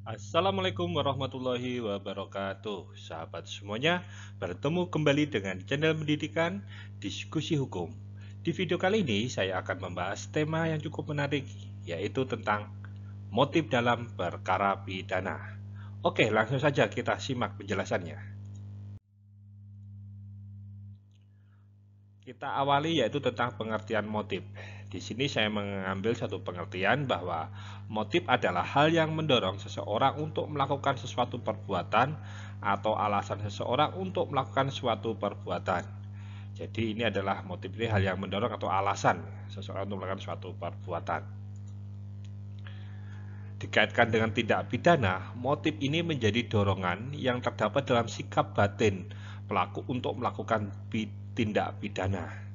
Assalamualaikum warahmatullahi wabarakatuh. Sahabat semuanya, bertemu kembali dengan channel pendidikan Diskusi Hukum. Di video kali ini saya akan membahas tema yang cukup menarik, yaitu tentang motif dalam perkara pidana. Oke, langsung saja kita simak penjelasannya. Kita awali yaitu tentang pengertian motif. Di sini saya mengambil satu pengertian bahwa motif adalah hal yang mendorong seseorang untuk melakukan sesuatu perbuatan atau alasan seseorang untuk melakukan suatu perbuatan. Jadi ini adalah motif, ini hal yang mendorong atau alasan seseorang untuk melakukan suatu perbuatan. Dikaitkan dengan tindak pidana, motif ini menjadi dorongan yang terdapat dalam sikap batin pelaku untuk melakukan tindak pidana.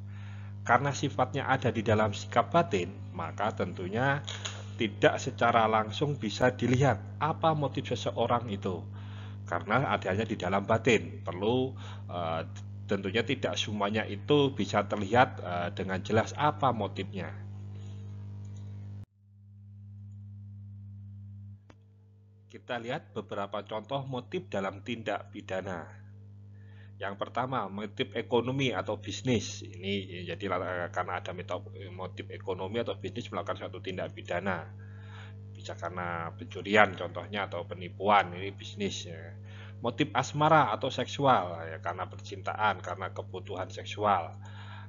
Karena sifatnya ada di dalam sikap batin, maka tentunya tidak secara langsung bisa dilihat apa motif seseorang itu. Karena adanya di dalam batin, perlu tentunya tidak semuanya itu bisa terlihat dengan jelas apa motifnya. Kita lihat beberapa contoh motif dalam tindak pidana. Yang pertama, motif ekonomi atau bisnis. Ini jadi karena ada motif ekonomi atau bisnis melakukan suatu tindak pidana. Bisa karena pencurian contohnya atau penipuan, ini bisnis ya. Motif asmara atau seksual ya, karena percintaan, karena kebutuhan seksual.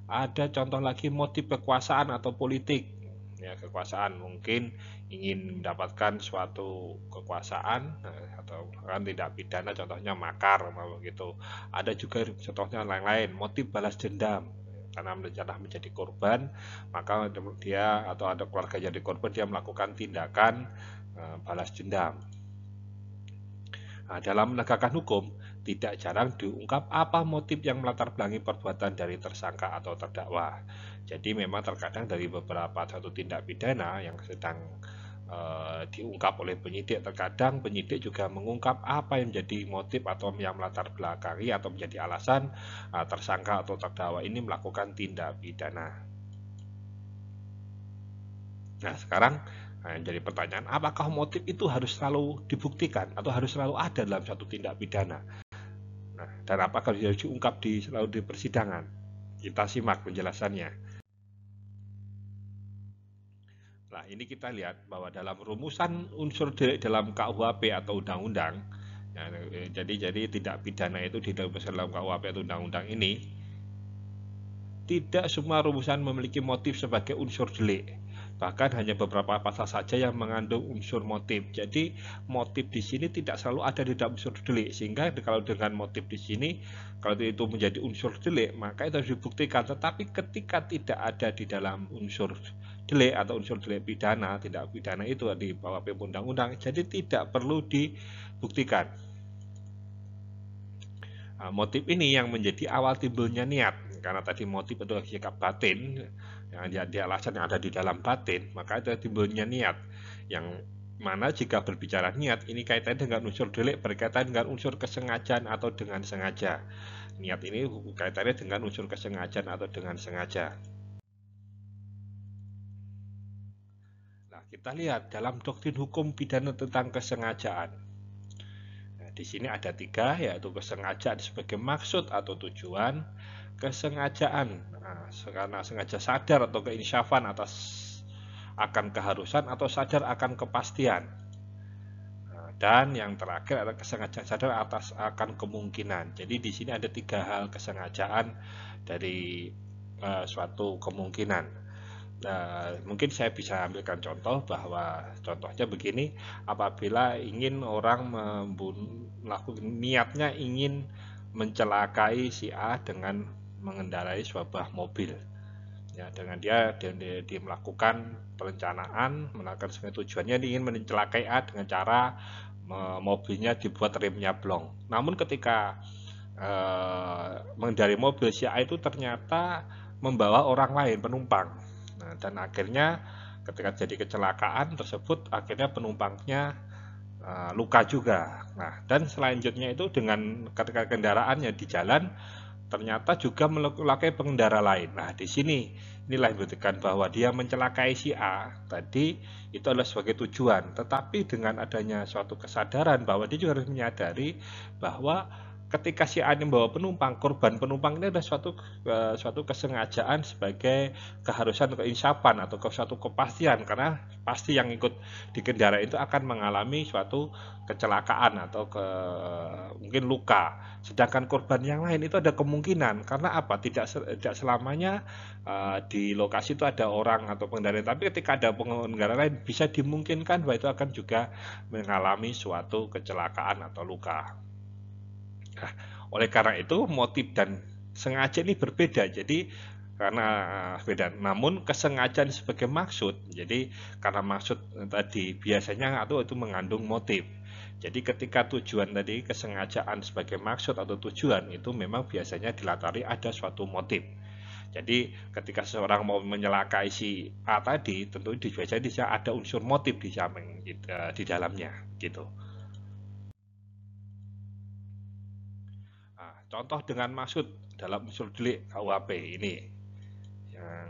Ada contoh lagi motif kekuasaan atau politik. Ya, kekuasaan mungkin ingin mendapatkan suatu kekuasaan atau kan tidak pidana, contohnya makar begitu. Ada juga contohnya lain-lain, motif balas dendam karena menjadi korban, maka dia atau ada keluarga jadi korban, dia melakukan tindakan balas dendam. Nah, dalam menegakkan hukum tidak jarang diungkap apa motif yang melatar belakangi perbuatan dari tersangka atau terdakwa. Jadi memang terkadang dari beberapa satu tindak pidana yang sedang diungkap oleh penyidik, terkadang penyidik juga mengungkap apa yang menjadi motif atau yang melatar belakangi atau menjadi alasan tersangka atau terdakwa ini melakukan tindak pidana. Nah, sekarang jadi pertanyaan, apakah motif itu harus selalu dibuktikan atau harus selalu ada dalam satu tindak pidana? Nah, dan apakah harus diungkap selalu di persidangan? Kita simak penjelasannya. Nah, ini kita lihat bahwa dalam rumusan unsur delik dalam KUHP atau undang-undang, ya, jadi tindak pidana itu di dalam KUHP atau undang-undang ini, tidak semua rumusan memiliki motif sebagai unsur delik. Bahkan hanya beberapa pasal saja yang mengandung unsur motif. Jadi motif di sini tidak selalu ada di dalam unsur delik, sehingga kalau dengan motif di sini, kalau itu menjadi unsur delik, maka itu harus dibuktikan. Tetapi ketika tidak ada di dalam unsur delik atau unsur delik pidana, tindak pidana itu di bawah undang-undang, jadi tidak perlu dibuktikan. Nah, motif ini yang menjadi awal timbulnya niat, karena tadi motif itu sikap batin yang jadi alasan yang ada di dalam batin, maka itu timbulnya niat, yang mana jika berbicara niat ini kaitannya dengan unsur delik, berkaitan dengan unsur kesengajaan atau dengan sengaja. Niat ini kaitannya dengan unsur kesengajaan atau dengan sengaja. Nah, kita lihat dalam doktrin hukum pidana tentang kesengajaan. Nah, di sini ada 3, yaitu kesengajaan sebagai maksud atau tujuan, kesengajaan karena sengaja sadar atau keinsyafan atas akan keharusan atau sadar akan kepastian, dan yang terakhir adalah kesengajaan sadar atas akan kemungkinan. Jadi di sini ada 3 hal kesengajaan dari suatu kemungkinan. Mungkin saya bisa ambilkan contoh bahwa contohnya begini, apabila ingin orang niatnya ingin mencelakai si A dengan mengendarai sebuah mobil, ya, dengan dia melakukan perencanaan, melakukan tujuannya ingin mencelakai A dengan cara mobilnya dibuat remnya blong. Namun ketika mengendarai mobil, si A itu ternyata membawa orang lain penumpang. Nah, dan akhirnya ketika jadi kecelakaan tersebut, akhirnya penumpangnya luka juga. Nah, dan selanjutnya itu dengan ketika kendaraannya di jalan ternyata juga melukai pengendara lain. Nah, di sini inilah yang membuktikan bahwa dia mencelakai si A tadi itu adalah sebagai tujuan. Tetapi dengan adanya suatu kesadaran bahwa dia juga harus menyadari bahwa ketika si A ini membawa penumpang, korban penumpang ini adalah suatu kesengajaan sebagai keharusan keinsapan atau suatu kepastian, karena pasti yang ikut di kendaraan itu akan mengalami suatu kecelakaan atau mungkin luka. Sedangkan korban yang lain itu ada kemungkinan, karena apa? Tidak selamanya di lokasi itu ada orang atau pengendara, tapi ketika ada pengendara lain bisa dimungkinkan bahwa itu akan juga mengalami suatu kecelakaan atau luka. Nah, oleh karena itu motif dan sengaja ini berbeda. Jadi karena beda, namun kesengajaan sebagai maksud. Jadi karena maksud tadi biasanya atau itu mengandung motif. Jadi ketika tujuan tadi kesengajaan sebagai maksud atau tujuan itu memang biasanya dilatari ada suatu motif. Jadi ketika seseorang mau menyelakai si A tadi, tentu biasanya ada unsur motif di samping di dalamnya gitu. Nah, contoh dengan maksud dalam unsur delik KUHP ini. Yang,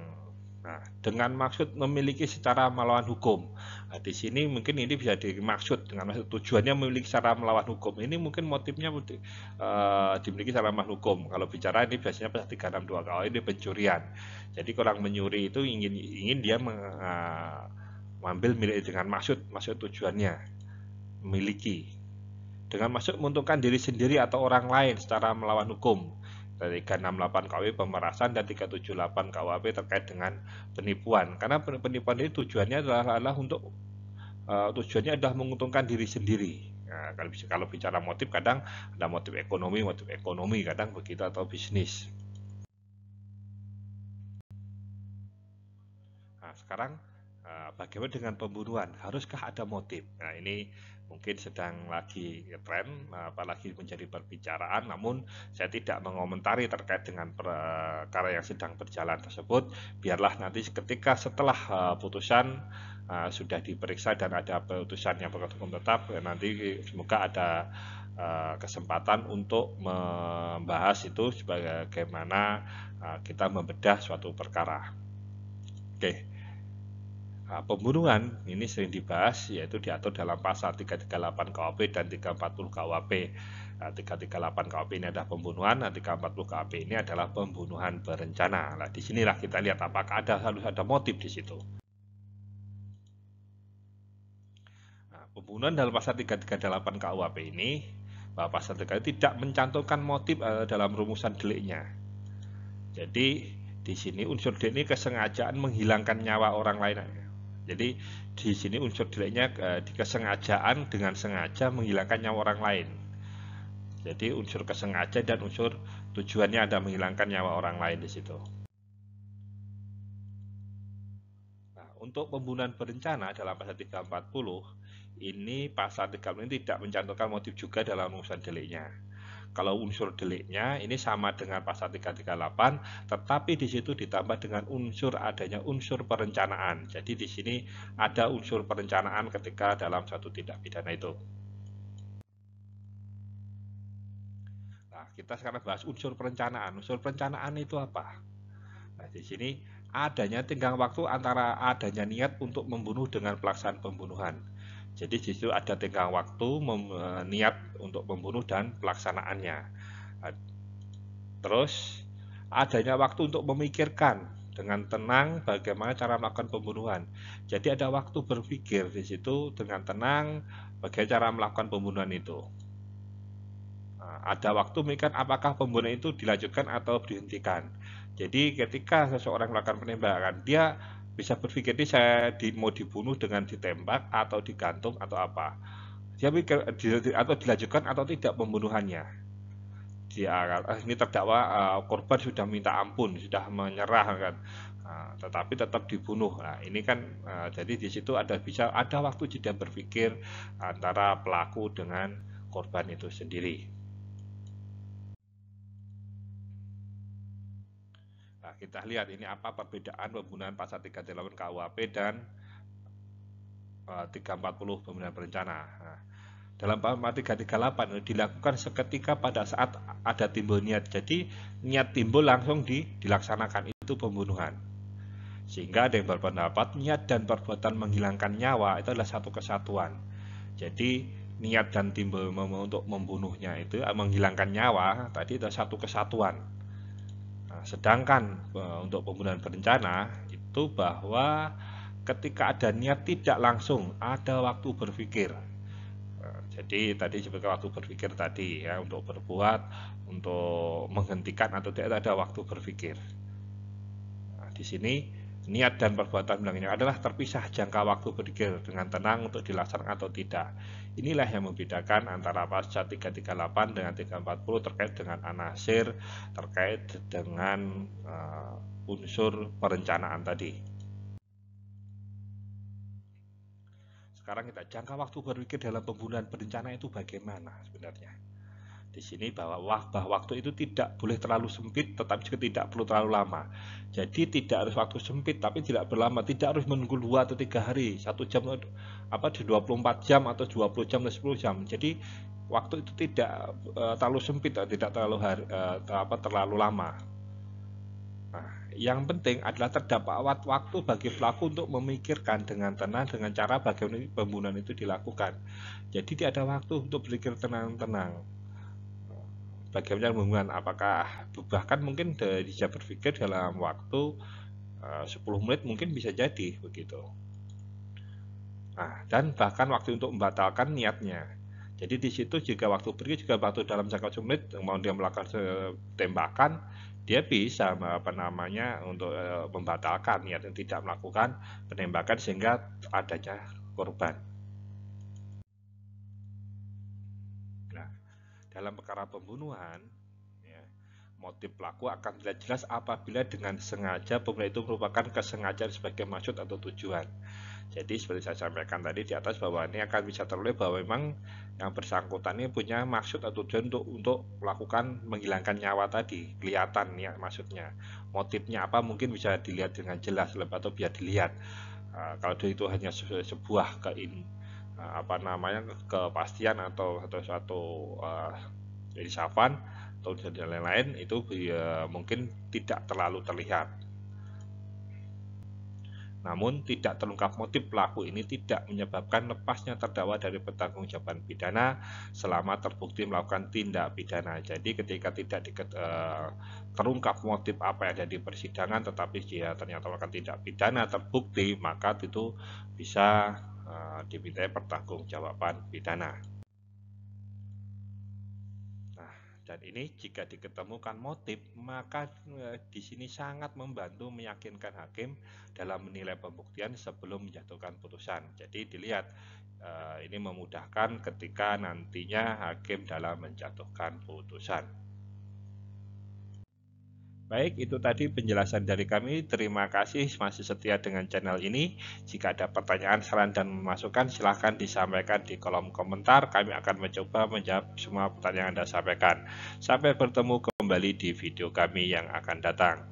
nah, dengan maksud memiliki secara melawan hukum. Nah, di sini mungkin ini bisa dimaksud dengan maksud tujuannya memiliki secara melawan hukum. Ini mungkin motifnya dimiliki secara melawan hukum. Kalau bicara ini biasanya pasal 362 KUHP ini pencurian. Jadi orang menyuri itu ingin dia mengambil milik dengan maksud tujuannya memiliki dengan maksud menguntungkan diri sendiri atau orang lain secara melawan hukum. Dari 368 KUHP pemerasan dan 378 KUHP terkait dengan penipuan. Karena penipuan ini tujuannya adalah untuk tujuannya adalah menguntungkan diri sendiri. Nah, kalau bicara motif kadang ada motif ekonomi kadang begitu atau bisnis. Nah, sekarang bagaimana dengan pembunuhan? Haruskah ada motif? Nah, ini mungkin sedang lagi tren, apalagi menjadi perbicaraan, namun saya tidak mengomentari terkait dengan perkara yang sedang berjalan tersebut. Biarlah nanti ketika setelah putusan sudah diperiksa dan ada putusan yang berhukum tetap, nanti semoga ada kesempatan untuk membahas itu sebagaimana kita membedah suatu perkara. Oke. Nah, pembunuhan ini sering dibahas, yaitu diatur dalam pasal 338 KUHP dan 340 KUHP. Nah, 338 KUHP ini adalah pembunuhan, nah 340 KUHP ini adalah pembunuhan berencana. Nah, disinilah kita lihat apakah harus ada motif di situ. Nah, pembunuhan dalam pasal 338 KUHP ini, bahwa pasal 3 tidak mencantumkan motif dalam rumusan deliknya. Jadi di sini unsur delik ini kesengajaan menghilangkan nyawa orang lain. Jadi di sini unsur deliknya di kesengajaan dengan sengaja menghilangkan nyawa orang lain. Jadi unsur kesengaja dan unsur tujuannya ada menghilangkan nyawa orang lain di situ. Nah, untuk pembunuhan berencana dalam pasal 340 ini pasal 340 ini tidak mencantumkan motif juga dalam rumusan deliknya. Kalau unsur deliknya ini sama dengan pasal 338, tetapi di situ ditambah dengan unsur adanya unsur perencanaan. Jadi di sini ada unsur perencanaan ketika dalam suatu tindak pidana itu. Nah, kita sekarang bahas unsur perencanaan. Unsur perencanaan itu apa? Nah, di sini adanya tenggang waktu antara adanya niat untuk membunuh dengan pelaksanaan pembunuhan. Jadi di situ ada tenggang waktu niat untuk membunuh dan pelaksanaannya. Terus adanya waktu untuk memikirkan dengan tenang bagaimana cara melakukan pembunuhan. Jadi ada waktu berpikir di situ dengan tenang bagaimana cara melakukan pembunuhan itu. Ada waktu memikirkan apakah pembunuhan itu dilanjutkan atau dihentikan. Jadi ketika seseorang melakukan penembakan, dia bisa berpikir ini saya mau dibunuh dengan ditembak atau digantung atau apa. Dia pikir atau dilanjutkan atau tidak pembunuhannya. Ini terdakwa korban sudah minta ampun, sudah menyerah kan. Tetapi tetap dibunuh. Nah, ini kan jadi di situ bisa ada waktu jeda berpikir antara pelaku dengan korban itu sendiri. Nah, kita lihat ini apa perbedaan pembunuhan pasal 338 KUHP dan 340 pembunuhan berencana. Nah, Dalam pasal 338 dilakukan seketika pada saat ada timbul niat. Jadi niat timbul langsung dilaksanakan, itu pembunuhan. Sehingga ada yang berpendapat niat dan perbuatan menghilangkan nyawa itu adalah satu kesatuan. Jadi niat dan timbul untuk membunuhnya itu menghilangkan nyawa tadi itu satu kesatuan. Nah, sedangkan untuk pembunuhan berencana itu bahwa ketika ada niat tidak langsung ada waktu berpikir. Jadi tadi sebagai waktu berpikir tadi ya, untuk berbuat, untuk menghentikan atau tidak ada waktu berpikir. Nah, di sini niat dan perbuatan bilangnya adalah terpisah jangka waktu berpikir dengan tenang untuk dilaksanakan atau tidak. Inilah yang membedakan antara pasal 338 dengan 340 terkait dengan anasir, terkait dengan unsur perencanaan tadi. Sekarang kita jangka waktu berpikir dalam pembunuhan berencana itu bagaimana sebenarnya? Di sini bahwa waktu itu tidak boleh terlalu sempit, tetapi juga tidak perlu terlalu lama. Jadi tidak harus waktu sempit, tapi tidak berlama. Tidak harus menunggu 2 atau 3 hari, 1 jam, di 24 jam atau 20 jam atau 10 jam. Jadi waktu itu tidak terlalu sempit, tidak terlalu terlalu lama. Nah, yang penting adalah terdapat waktu bagi pelaku untuk memikirkan dengan tenang dengan cara bagaimana pembunuhan itu dilakukan. Jadi tidak ada waktu untuk berpikir tenang-tenang. Bagaimana pembunuhan? Apakah bahkan mungkin bisa berpikir dalam waktu 10 menit mungkin bisa jadi begitu. Nah, dan bahkan waktu untuk membatalkan niatnya. Jadi di situ jika waktu pergi juga waktu dalam jangka 10 menit mau dia melakukan tembakan, dia bisa untuk membatalkan niat yang tidak melakukan penembakan sehingga adanya korban. Nah, dalam perkara pembunuhan, ya, motif pelaku akan terlihat jelas apabila dengan sengaja pembunuhan itu merupakan kesengajaan sebagai maksud atau tujuan. Jadi seperti saya sampaikan tadi di atas bahwa ini akan bisa terlihat bahwa memang yang bersangkutan ini punya maksud atau tujuan untuk melakukan menghilangkan nyawa tadi, kelihatan ya maksudnya. Motifnya apa mungkin bisa dilihat dengan jelas atau biar dilihat. Kalau itu hanya sebuah kepastian atau suatu insafan atau dan lain-lain itu mungkin tidak terlalu terlihat. Namun tidak terungkap motif pelaku ini tidak menyebabkan lepasnya terdakwa dari pertanggungjawaban pidana selama terbukti melakukan tindak pidana. Jadi ketika tidak terungkap motif apa yang ada di persidangan tetapi dia ternyata melakukan tindak pidana terbukti, maka itu bisa dimintai pertanggungjawaban pidana. Dan ini jika diketemukan motif, maka di sini sangat membantu meyakinkan hakim dalam menilai pembuktian sebelum menjatuhkan putusan. Jadi dilihat ini memudahkan ketika nantinya hakim dalam menjatuhkan putusan. Baik, itu tadi penjelasan dari kami. Terima kasih masih setia dengan channel ini. Jika ada pertanyaan, saran, dan masukan, silahkan disampaikan di kolom komentar. Kami akan mencoba menjawab semua pertanyaan yang Anda sampaikan. Sampai bertemu kembali di video kami yang akan datang.